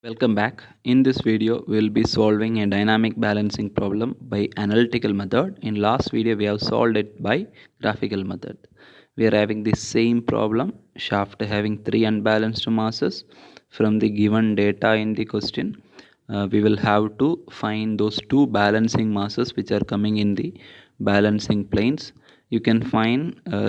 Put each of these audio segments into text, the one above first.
Welcome back. In this video, we will be solving a dynamic balancing problem by analytical method. In last video, we have solved it by graphical method. We are having the same problem, shaft having three unbalanced masses from the given data in the question. We will have to find those two balancing masses which are coming in the balancing planes. You can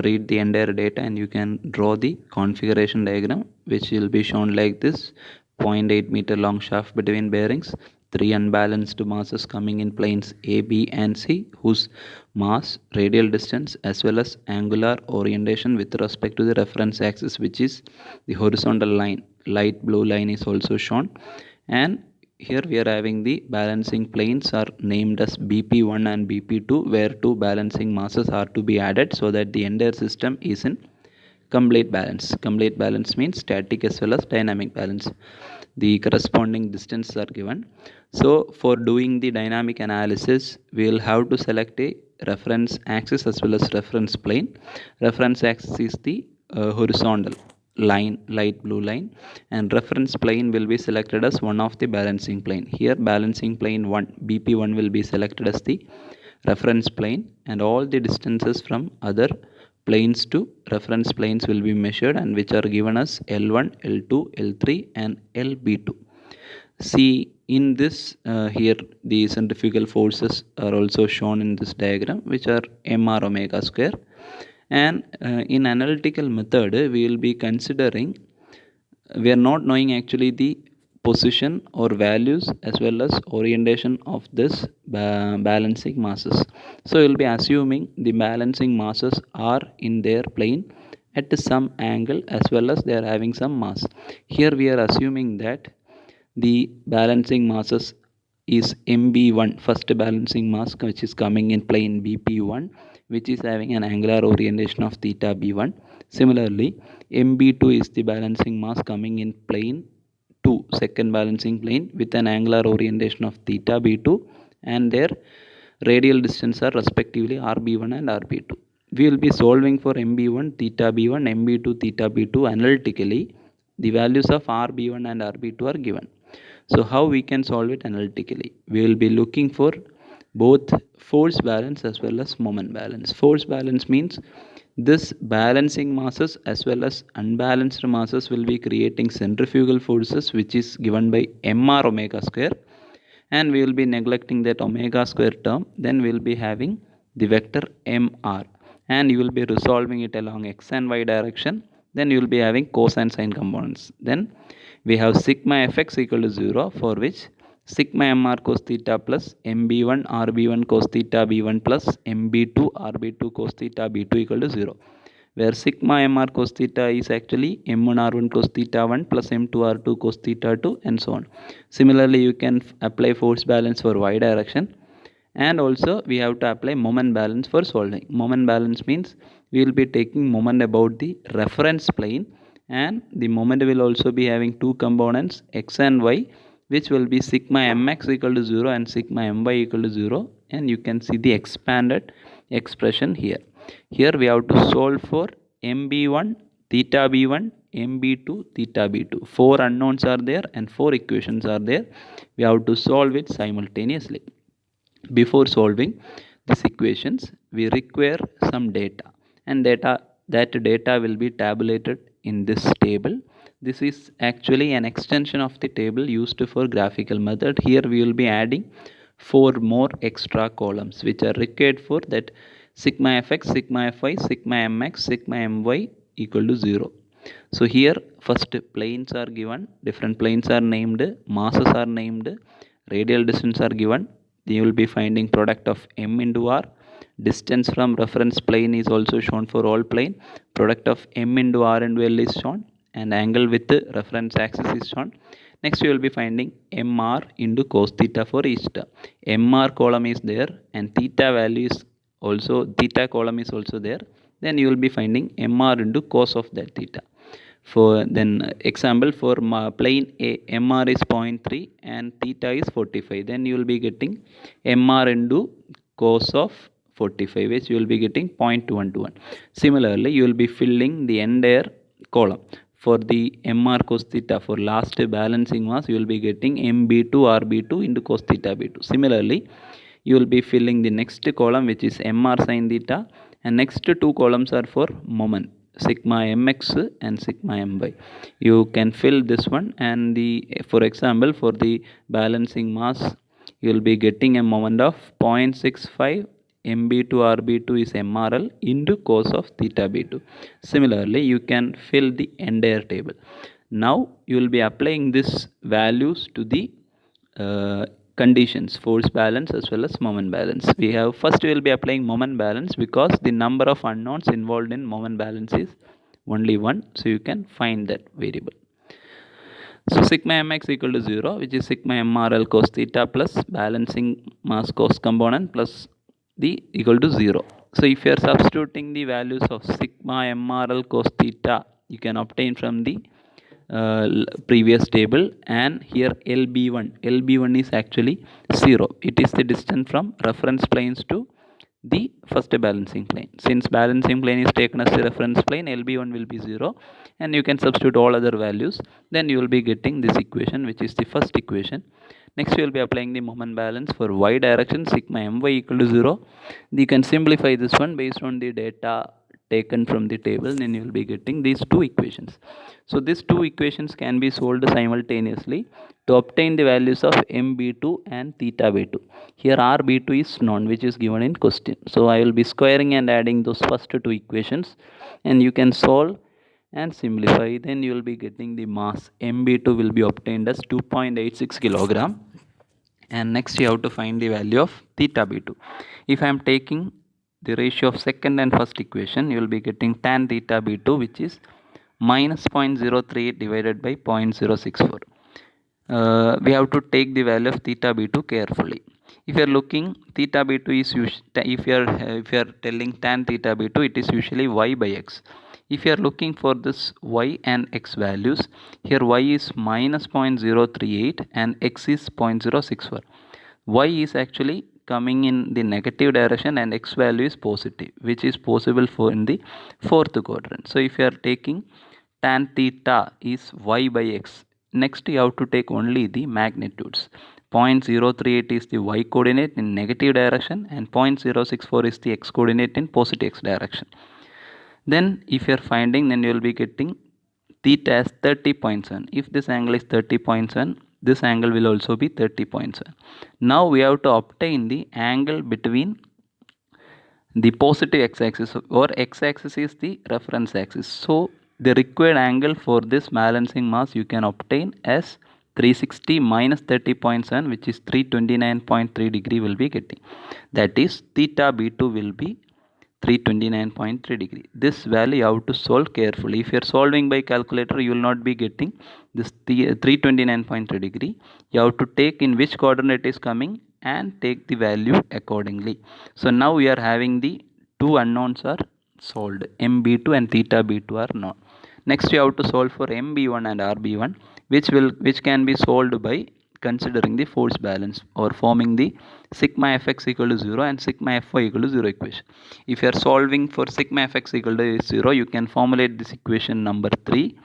read the entire data and you can draw the configuration diagram which will be shown like this. 0.8 meter long shaft between bearings, three unbalanced masses coming in planes A, B and C whose mass, radial distance as well as angular orientation with respect to the reference axis, which is the horizontal line. Light blue line is also shown, and here we are having the balancing planes are named as BP1 and BP2, where two balancing masses are to be added so that the entire system is in complete balance. Complete balance means static as well as dynamic balance. The corresponding distances are given. So for doing the dynamic analysis, we will have to select a reference axis as well as reference plane. Reference axis is the horizontal line, light blue line, and reference plane will be selected as one of the balancing plane. Here balancing plane 1, BP1 will be selected as the reference plane, and all the distances from other planes to reference planes will be measured, and which are given as L1, L2, L3 and LB2. See in this here the centrifugal forces are also shown in this diagram, which are mr omega square. And in analytical method we will be considering, we are not knowing actually the position or values as well as orientation of this balancing masses. So we'll be assuming the balancing masses are in their plane at some angle as well as they are having some mass. Here we are assuming that the balancing masses is MB1, first balancing mass, which is coming in plane BP1, which is having an angular orientation of theta B1. Similarly, MB2 is the balancing mass coming in plane 2, second balancing plane, with an angular orientation of theta B2, and their radial distance are respectively RB1 and RB2. We will be solving for MB1 theta B1, MB2 theta B2 analytically. The values of RB1 and RB2 are given. So how we can solve it analytically? We will be looking for both force balance as well as moment balance. Force balance means this balancing masses as well as unbalanced masses will be creating centrifugal forces, which is given by mr omega square, and we will be neglecting that omega square term. Then we will be having the vector mr, and you will be resolving it along x and y direction. Then you will be having cos and sine components. Then we have sigma fx equal to 0, for which sigma mr cos theta plus mb1 rb1 cos theta b1 plus mb2 rb2 cos theta b2 equal to 0, where sigma mr cos theta is actually m1 r1 cos theta 1 plus m2 r2 cos theta 2 and so on. Similarly, you can apply force balance for y direction, and also we have to apply moment balance for solving. Moment balance means we will be taking moment about the reference plane, and the moment will also be having two components x and y, which will be sigma mx equal to 0 and sigma my equal to 0, and you can see the expanded expression here. Here we have to solve for mb1 theta b1, mb2 theta b2. Four unknowns are there and four equations are there. We have to solve it simultaneously. Before solving these equations, we require some data, and that data will be tabulated in this table. This is actually an extension of the table used for graphical method. Here we will be adding four more extra columns which are required for that sigma fx, sigma fy, sigma mx, sigma my equal to 0. So here first planes are given, different planes are named, masses are named, radial distance are given. You will be finding product of m into r. Distance from reference plane is also shown for all plane. Product of m into r and l is shown, and angle with the reference axis is shown. Next, you will be finding mr into cos theta for each term. Mr column is there, and theta value is also, theta column is also there. Then you will be finding mr into cos of that theta. For then example, for plane A, mr is 0.3 and theta is 45. Then you will be getting mr into cos of 45, which you will be getting 0.211. Similarly, you will be filling the entire column. for the MR cos theta for last balancing mass, you will be getting MB2 RB2 into cos theta B2. Similarly, you will be filling the next column, which is MR sin theta, and next two columns are for moment, sigma mx and sigma my. You can fill this one, and for example, for the balancing mass, you will be getting a moment of 0.65 MB2 RB2 is MRL into cos of theta B2. Similarly, you can fill the entire table. Now you will be applying these values to the conditions, force balance as well as moment balance. We will be applying moment balance because the number of unknowns involved in moment balance is only one, so you can find that variable. So sigma mx equal to 0, which is sigma mrl cos theta plus balancing mass cos component plus the equal to 0. So if you are substituting the values of sigma mrl cos theta, you can obtain from the previous table, and here lb1 is actually 0. It is the distance from reference planes to the first balancing plane. Since balancing plane is taken as the reference plane, lb1 will be 0, and you can substitute all other values. Then you will be getting this equation, which is the first equation. Next, you will be applying the moment balance for y direction, sigma my equal to 0. You can simplify this one based on the data taken from the table, then you will be getting these two equations. So these two equations can be solved simultaneously to obtain the values of mb2 and theta b2. Here rb2 is known, which is given in question. So I will be squaring and adding those first two equations, and you can solve and simplify. Then you will be getting the mass mb2 will be obtained as 2.86 kilogram. And next you have to find the value of theta b2. If I am taking the ratio of second and first equation, you will be getting tan theta b2, which is minus 0.03 divided by 0.064. We have to take the value of theta b2 carefully. If you are looking, theta b2 is if you are telling tan theta b2, it is usually y by x. If you are looking for this y and x values, here y is minus 0.038 and x is 0.064. Y is actually coming in the negative direction and x value is positive, which is possible for in the fourth quadrant. So if you are taking tan theta is y by x, next you have to take only the magnitudes. 0.038 is the y coordinate in negative direction, and 0.064 is the x coordinate in positive x direction. Then if you are finding, then you will be getting theta as 30.7. If this angle is 30.7, this angle will also be 30.7. Now we have to obtain the angle between the positive x-axis, or x-axis is the reference axis. So the required angle for this balancing mass you can obtain as 360 minus 30.7, which is 329.3 degree will be getting. That is theta b2 will be 329.3 degree. This value you have to solve carefully. If you are solving by calculator, you will not be getting this 329.3 degree. You have to take in which quadrant it is coming and take the value accordingly. So now we are having the two unknowns are solved. mb2 and theta b2 are known. Next you have to solve for mb1 and rb1, which can be solved by considering the force balance or forming the sigma fx equal to 0 and sigma fy equal to 0 equation. If you are solving for sigma fx equal to 0, you can formulate this equation number 3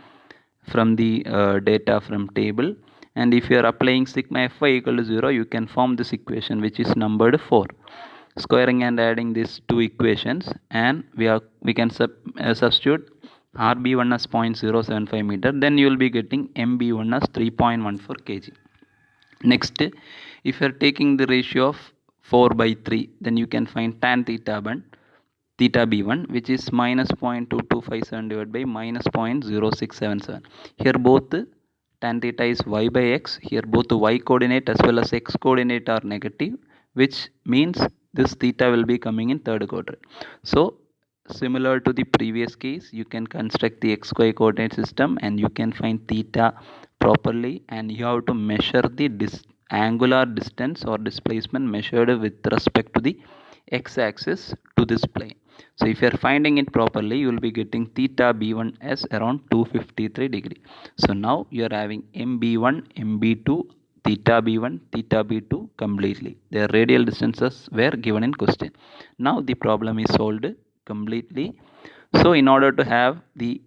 from the data from table, and if you are applying sigma fy equal to 0, you can form this equation, which is numbered 4. Squaring and adding these two equations, and we can substitute rb1 as 0.075 meter, then you will be getting mb1 as 3.14 kg. Next, if you are taking the ratio of 4 by 3, then you can find tan theta b1, which is minus 0.2257 divided by minus 0.0677. Here both tan theta is y by x. Here both the y coordinate as well as x coordinate are negative, which means this theta will be coming in third quadrant. So similar to the previous case, you can construct the xy coordinate system and you can find theta properly, and you have to measure the angular distance or displacement measured with respect to the x-axis to this plane. So if you are finding it properly, you will be getting theta b1 as around 253 degree. So now you are having mb1, mb2, theta b1, theta b2 completely. Their radial distances were given in question. Now the problem is solved completely. So in order to have the